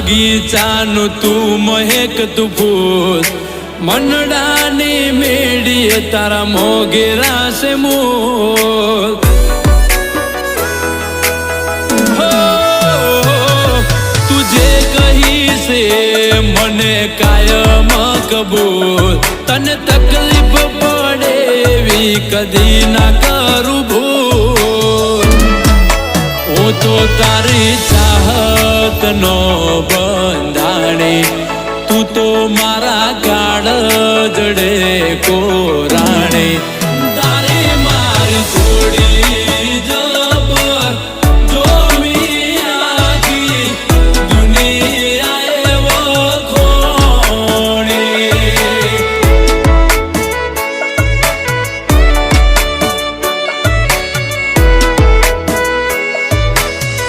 બગીચાનું તું મહેકતું ફૂલ મનડાની મેડીએ તારા મોગેરા છે મૂલ તું જે કહી છે મને કાયમ કબૂલ તને તકલીફ પડે એવી કદી ના કરું ભૂલ હું તો તારી ચાહત નો બંધાણી તું તો મારા કાળ જડે કોરાણી